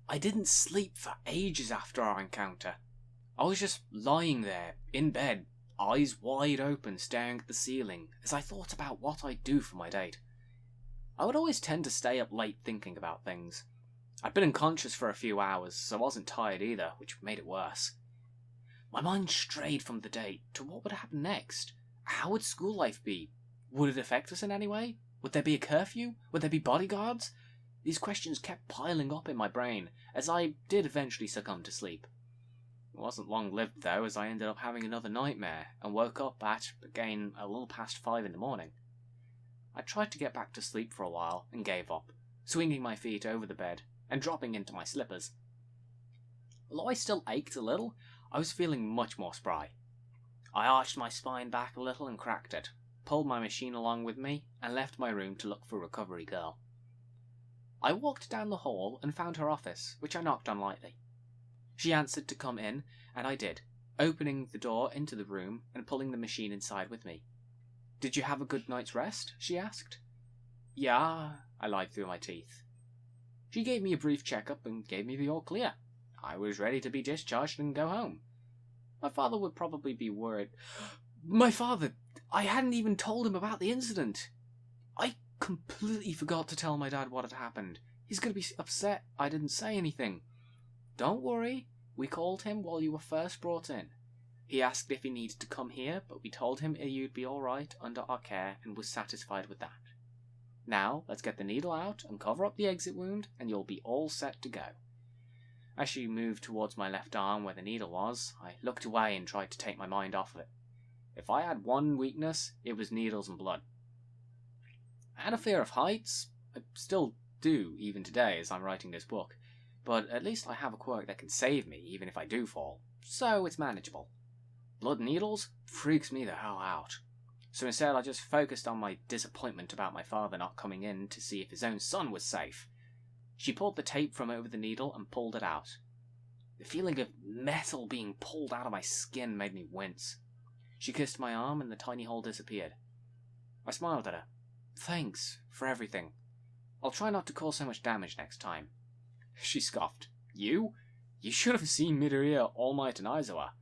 I didn't sleep for ages after our encounter. I was just lying there, in bed, eyes wide open, staring at the ceiling, as I thought about what I'd do for my date. I would always tend to stay up late thinking about things. I'd been unconscious for a few hours, so I wasn't tired either, which made it worse. My mind strayed from the date to what would happen next. How would school life be? Would it affect us in any way? Would there be a curfew? Would there be bodyguards? These questions kept piling up in my brain, as I did eventually succumb to sleep. It wasn't long-lived though, as I ended up having another nightmare, and woke up at, again, a little past 5 in the morning. I tried to get back to sleep for a while, and gave up, swinging my feet over the bed, and dropping into my slippers. Although I still ached a little, I was feeling much more spry. I arched my spine back a little and cracked it, pulled my machine along with me, and left my room to look for Recovery Girl. I walked down the hall and found her office, which I knocked on lightly. She answered to come in, and I did, opening the door into the room and pulling the machine inside with me. "Did you have a good night's rest?" she asked. "Yeah," I lied through my teeth. She gave me a brief checkup and gave me the all clear. I was ready to be discharged and go home. My father would probably be worried. My father! I hadn't even told him about the incident. I completely forgot to tell my dad what had happened. He's going to be upset I didn't say anything. Don't worry, we called him while you were first brought in. He asked if he needed to come here, but we told him you'd be alright under our care and was satisfied with that. Now, let's get the needle out and cover up the exit wound, and you'll be all set to go. As she moved towards my left arm where the needle was, I looked away and tried to take my mind off of it. If I had one weakness, it was needles and blood. I had a fear of heights. I still do, even today, as I'm writing this book. But at least I have a quirk that can save me, even if I do fall. So it's manageable. Blood needles freaks me the hell out. So instead I just focused on my disappointment about my father not coming in to see if his own son was safe. She pulled the tape from over the needle and pulled it out. The feeling of metal being pulled out of my skin made me wince. She kissed my arm and the tiny hole disappeared. I smiled at her. "Thanks for everything. I'll try not to cause so much damage next time." She scoffed. You? You should have seen Midoriya, All Might, and Aizawa.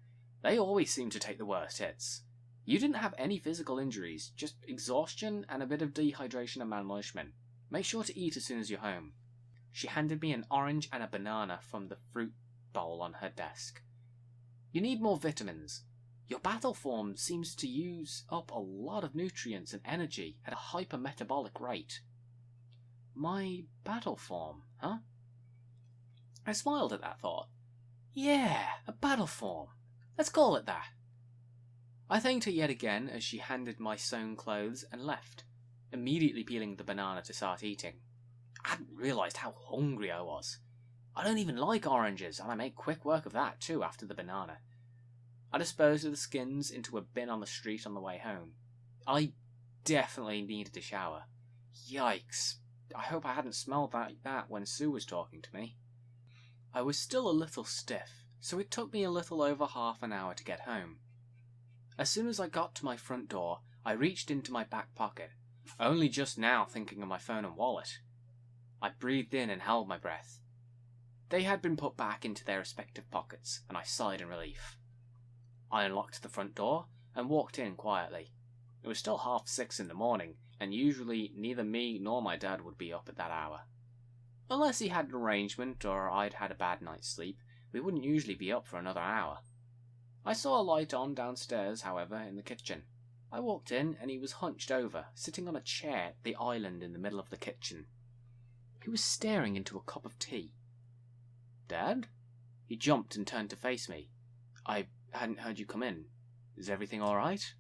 They always seem to take the worst hits. You didn't have any physical injuries, just exhaustion and a bit of dehydration and malnourishment. Make sure to eat as soon as you're home. She handed me an orange and a banana from the fruit bowl on her desk. You need more vitamins. Your battle form seems to use up a lot of nutrients and energy at a hypermetabolic rate. My battle form, huh? I smiled at that thought. Yeah, a battle form. Let's call it that. I thanked her yet again as she handed my sewn clothes and left, immediately peeling the banana to start eating. I hadn't realised how hungry I was. I don't even like oranges, and I made quick work of that too after the banana. I disposed of the skins into a bin on the street on the way home. I definitely needed a shower. Yikes. I hope I hadn't smelled like that when Sue was talking to me. I was still a little stiff, so it took me a little over half an hour to get home. As soon as I got to my front door, I reached into my back pocket, only just now thinking of my phone and wallet. I breathed in and held my breath. They had been put back into their respective pockets, and I sighed in relief. I unlocked the front door and walked in quietly. It was still 6:30 in the morning, and usually neither me nor my dad would be up at that hour. Unless he had an arrangement or I'd had a bad night's sleep, we wouldn't usually be up for another hour. I saw a light on downstairs, however, in the kitchen. I walked in and he was hunched over, sitting on a chair at the island in the middle of the kitchen. He was staring into a cup of tea. "Dad?" He jumped and turned to face me. "I hadn't heard you come in. Is everything all right?"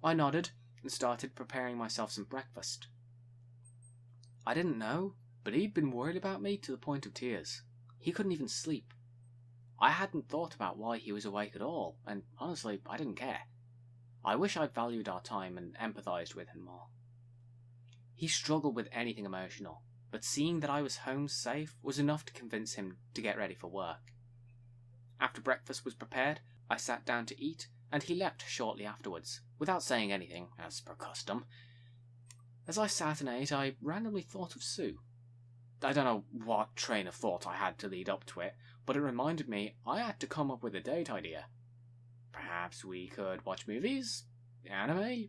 I nodded and started preparing myself some breakfast. I didn't know, but he'd been worried about me to the point of tears. He couldn't even sleep. I hadn't thought about why he was awake at all, and honestly, I didn't care. I wish I'd valued our time and empathised with him more. He struggled with anything emotional, but seeing that I was home safe was enough to convince him to get ready for work. After breakfast was prepared, I sat down to eat, and he left shortly afterwards, without saying anything, as per custom. As I sat and ate, I randomly thought of Sue. I don't know what train of thought I had to lead up to it, but it reminded me I had to come up with a date idea. Perhaps we could watch movies, anime,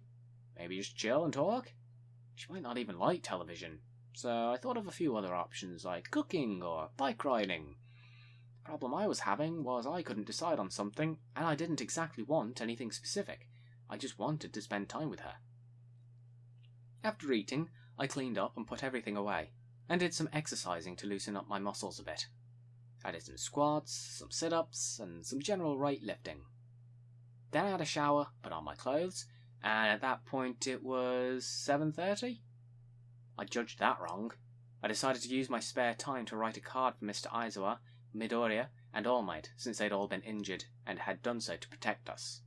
maybe just chill and talk. She might not even like television, so I thought of a few other options like cooking or bike riding. The problem I was having was I couldn't decide on something, and I didn't exactly want anything specific. I just wanted to spend time with her. After eating, I cleaned up and put everything away, and did some exercising to loosen up my muscles a bit. I did some squats, some sit-ups, and some general weightlifting. Then I had a shower, put on my clothes, and at that point it was 7:30? I judged that wrong. I decided to use my spare time to write a card for Mr. Aizawa, Midoriya, and All Might, since they'd all been injured and had done so to protect us.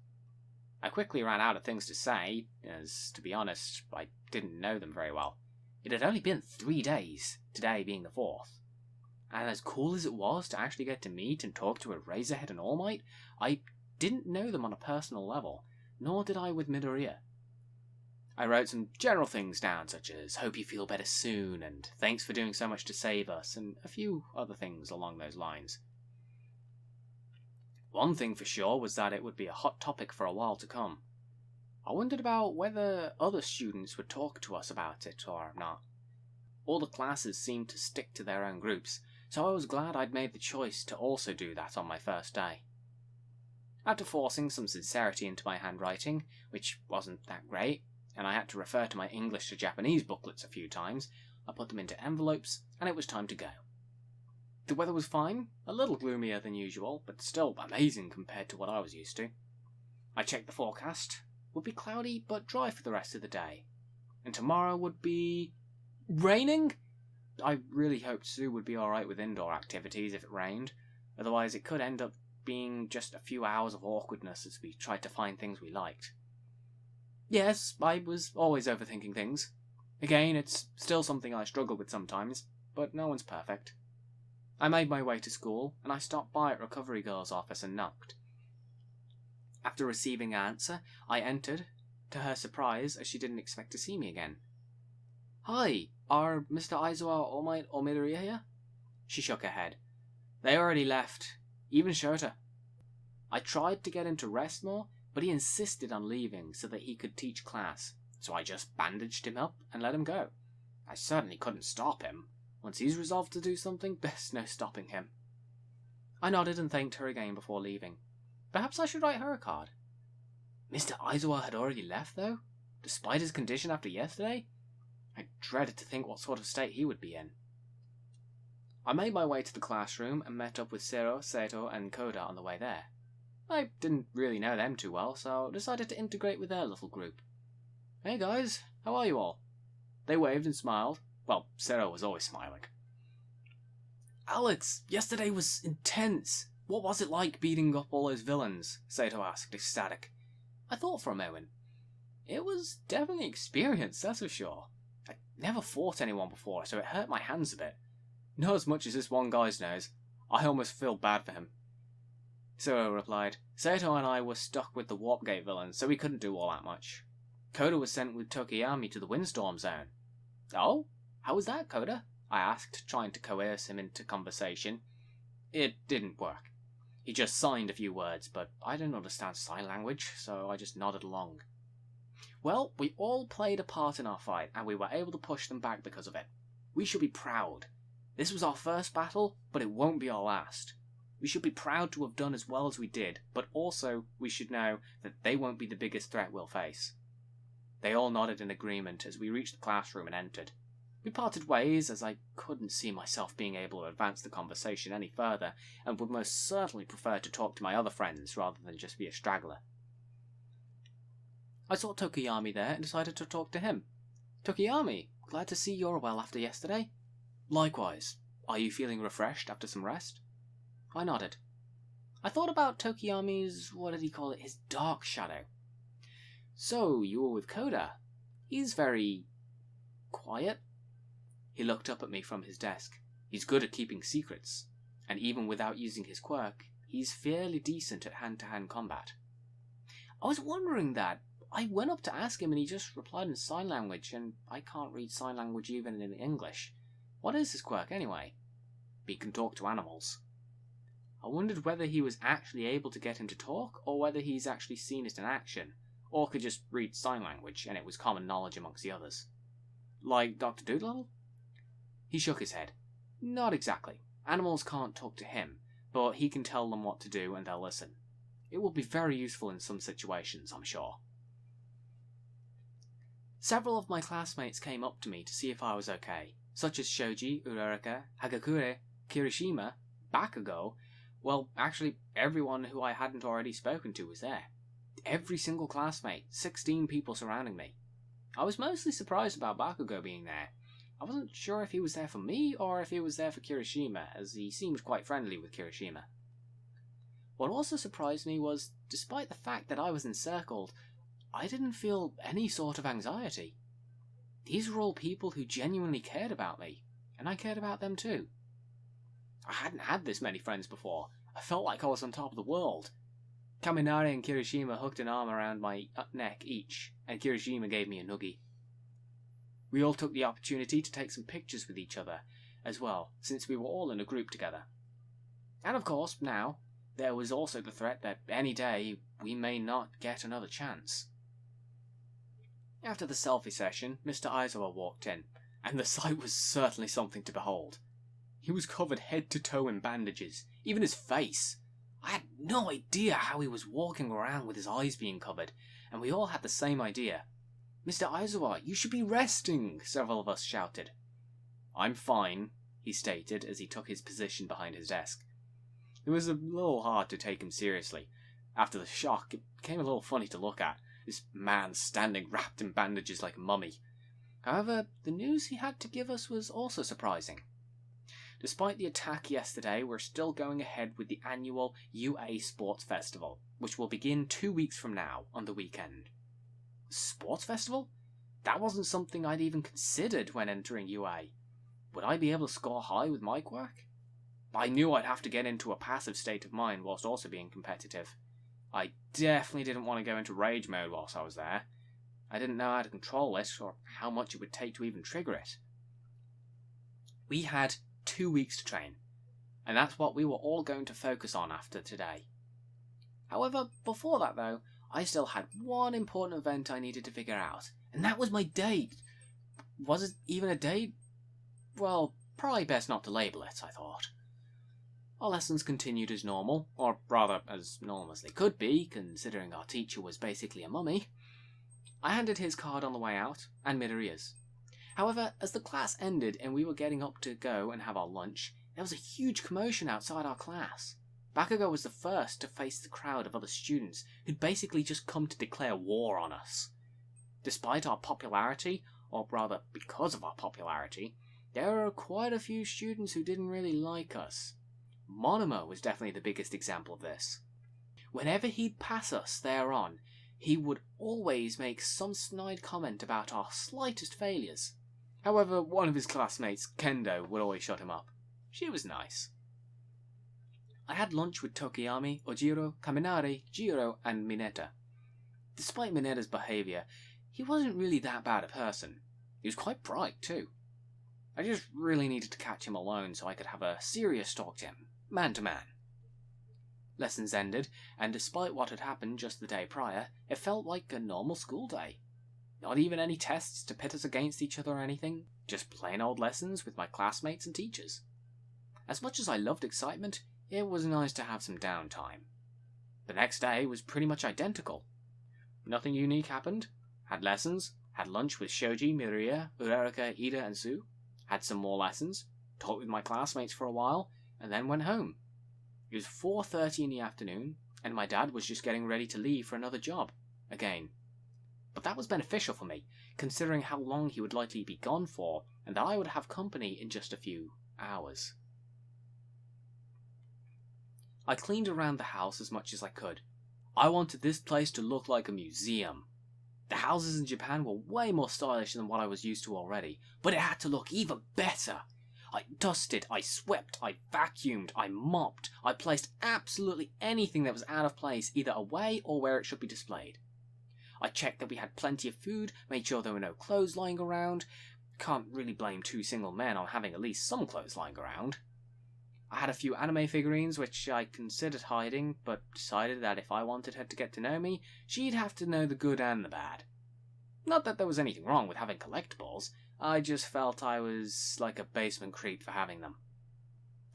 I quickly ran out of things to say, as, to be honest, I didn't know them very well. It had only been 3 days, today being the 4th. And as cool as it was to actually get to meet and talk to Eraserhead and All Might, I didn't know them on a personal level, nor did I with Midoriya. I wrote some general things down, such as hope you feel better soon, and thanks for doing so much to save us, and a few other things along those lines. One thing for sure was that it would be a hot topic for a while to come. I wondered about whether other students would talk to us about it or not. All the classes seemed to stick to their own groups, so I was glad I'd made the choice to also do that on my first day. After forcing some sincerity into my handwriting, which wasn't that great, and I had to refer to my English to Japanese booklets a few times, I put them into envelopes, and it was time to go. The weather was fine, a little gloomier than usual, but still amazing compared to what I was used to. I checked the forecast. Would be cloudy but dry for the rest of the day. And tomorrow would be raining? I really hoped Sue would be alright with indoor activities if it rained, otherwise it could end up being just a few hours of awkwardness as we tried to find things we liked. Yes, I was always overthinking things. Again, it's still something I struggle with sometimes, but no one's perfect. I made my way to school, and I stopped by at Recovery Girl's office and knocked. After receiving an answer, I entered, to her surprise, as she didn't expect to see me again. Hi, are Mr. Aizawa, All Might, or Midoriya here? She shook her head. They already left, even Shota. I tried to get him to rest more, but he insisted on leaving so that he could teach class, so I just bandaged him up and let him go. I certainly couldn't stop him. Once he's resolved to do something, there's no stopping him. I nodded and thanked her again before leaving. Perhaps I should write her a card. Mr. Aizawa had already left, though, despite his condition after yesterday. I dreaded to think what sort of state he would be in. I made my way to the classroom and met up with Sero, Sato, and Koda on the way there. I didn't really know them too well, so decided to integrate with their little group. Hey guys, how are you all? They waved and smiled. Well, Sero was always smiling. Alex, yesterday was intense. What was it like beating up all those villains? Sato asked, ecstatic. I thought for a moment. It was definitely an experience, that's for sure. I never fought anyone before, so it hurt my hands a bit. Not as much as this one guy's nose. I almost feel bad for him. Sero replied. Sato and I were stuck with the Warpgate villains, so we couldn't do all that much. Koda was sent with Tokiyami to the Windstorm Zone. Oh? How was that, Koda? I asked, trying to coerce him into conversation. It didn't work. He just signed a few words, but I didn't understand sign language, so I just nodded along. Well, we all played a part in our fight, and we were able to push them back because of it. We should be proud. This was our first battle, but it won't be our last. We should be proud to have done as well as we did, but also we should know that they won't be the biggest threat we'll face. They all nodded in agreement as we reached the classroom and entered. We parted ways as I couldn't see myself being able to advance the conversation any further and would most certainly prefer to talk to my other friends rather than just be a straggler. I saw Tokiyami there and decided to talk to him. Tokiyami, glad to see you're well after yesterday. Likewise. Are you feeling refreshed after some rest? I nodded. I thought about Tokiyami's, what did he call it, his dark shadow. So, you were with Koda. He's very quiet. He looked up at me from his desk. He's good at keeping secrets, and even without using his quirk, he's fairly decent at hand-to-hand combat. I was wondering that. I went up to ask him and he just replied in sign language, and I can't read sign language even in English. What is his quirk anyway? He can talk to animals. I wondered whether he was actually able to get him to talk, or whether he's actually seen it in action, or could just read sign language and it was common knowledge amongst the others. Like Dr. Doolittle? He shook his head. Not exactly. Animals can't talk to him, but he can tell them what to do and they'll listen. It will be very useful in some situations, I'm sure. Several of my classmates came up to me to see if I was okay, such as Shoji, Uraraka, Hagakure, Kirishima, Bakugo. Well, actually, everyone who I hadn't already spoken to was there. Every single classmate, 16 people surrounding me. I was mostly surprised about Bakugo being there. I wasn't sure if he was there for me or if he was there for Kirishima, as he seemed quite friendly with Kirishima. What also surprised me was, despite the fact that I was encircled, I didn't feel any sort of anxiety. These were all people who genuinely cared about me, and I cared about them too. I hadn't had this many friends before. I felt like I was on top of the world. Kaminari and Kirishima hooked an arm around my neck each, and Kirishima gave me a noogie. We all took the opportunity to take some pictures with each other as well, since we were all in a group together. And of course, now, there was also the threat that any day we may not get another chance. After the selfie session, Mr. Aizawa walked in, and the sight was certainly something to behold. He was covered head to toe in bandages, even his face. I had no idea how he was walking around with his eyes being covered, and we all had the same idea. Mr. Aizawa, you should be resting, several of us shouted. I'm fine, he stated as he took his position behind his desk. It was a little hard to take him seriously. After the shock, it became a little funny to look at, this man standing wrapped in bandages like a mummy. However, the news he had to give us was also surprising. Despite the attack yesterday, we're still going ahead with the annual UA Sports Festival, which will begin 2 weeks from now, on the weekend. Sports Festival? That wasn't something I'd even considered when entering UA. Would I be able to score high with my quirk? I knew I'd have to get into a passive state of mind whilst also being competitive. I definitely didn't want to go into rage mode whilst I was there. I didn't know how to control it, or how much it would take to even trigger it. We had 2 weeks to train, and that's what we were all going to focus on after today. However, before that though, I still had one important event I needed to figure out, and that was my date. Was it even a date? Well, probably best not to label it, I thought. Our lessons continued as normal, or rather, as normal as they could be, considering our teacher was basically a mummy. I handed his card on the way out, and Midoriya's. However, as the class ended and we were getting up to go and have our lunch, there was a huge commotion outside our class. Bakugo was the first to face the crowd of other students who'd basically just come to declare war on us. Despite our popularity, or rather because of our popularity, there were quite a few students who didn't really like us. Monoma was definitely the biggest example of this. Whenever he'd pass us thereon, he would always make some snide comment about our slightest failures. However, one of his classmates, Kendo, would always shut him up. She was nice. I had lunch with Tokiyami, Ojiro, Kaminari, Jiro, and Mineta. Despite Mineta's behaviour, he wasn't really that bad a person. He was quite bright, too. I just really needed to catch him alone so I could have a serious talk to him, man to man. Lessons ended, and despite what had happened just the day prior, it felt like a normal school day. Not even any tests to pit us against each other or anything, just plain old lessons with my classmates and teachers. As much as I loved excitement, it was nice to have some downtime. The next day was pretty much identical. Nothing unique happened. Had lessons, had lunch with Shoji, Midoriya, Uraraka, Ida, and Sue. Had some more lessons, talked with my classmates for a while, and then went home. It was 4:30 in the afternoon, and my dad was just getting ready to leave for another job, again. But that was beneficial for me, considering how long he would likely be gone for, and that I would have company in just a few hours. I cleaned around the house as much as I could. I wanted this place to look like a museum. The houses in Japan were way more stylish than what I was used to already, but it had to look even better. I dusted, I swept, I vacuumed, I mopped, I placed absolutely anything that was out of place either away or where it should be displayed. I checked that we had plenty of food, made sure there were no clothes lying around. Can't really blame two single men on having at least some clothes lying around. I had a few anime figurines which I considered hiding, but decided that if I wanted her to get to know me, she'd have to know the good and the bad. Not that there was anything wrong with having collectibles, I just felt I was like a basement creep for having them.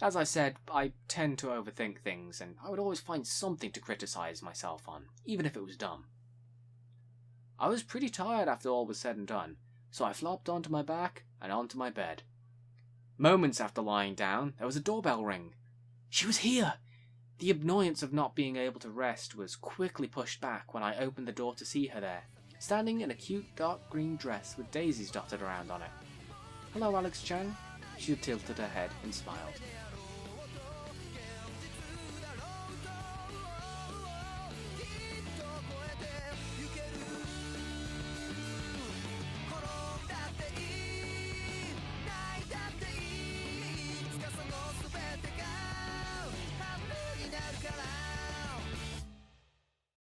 As I said, I tend to overthink things, and I would always find something to criticize myself on, even if it was dumb. I was pretty tired after all was said and done, so I flopped onto my back and onto my bed. Moments after lying down, there was a doorbell ring. She was here! The annoyance of not being able to rest was quickly pushed back when I opened the door to see her there, standing in a cute dark green dress with daisies dotted around on it. "Hello, Alex-chan." She tilted her head and smiled.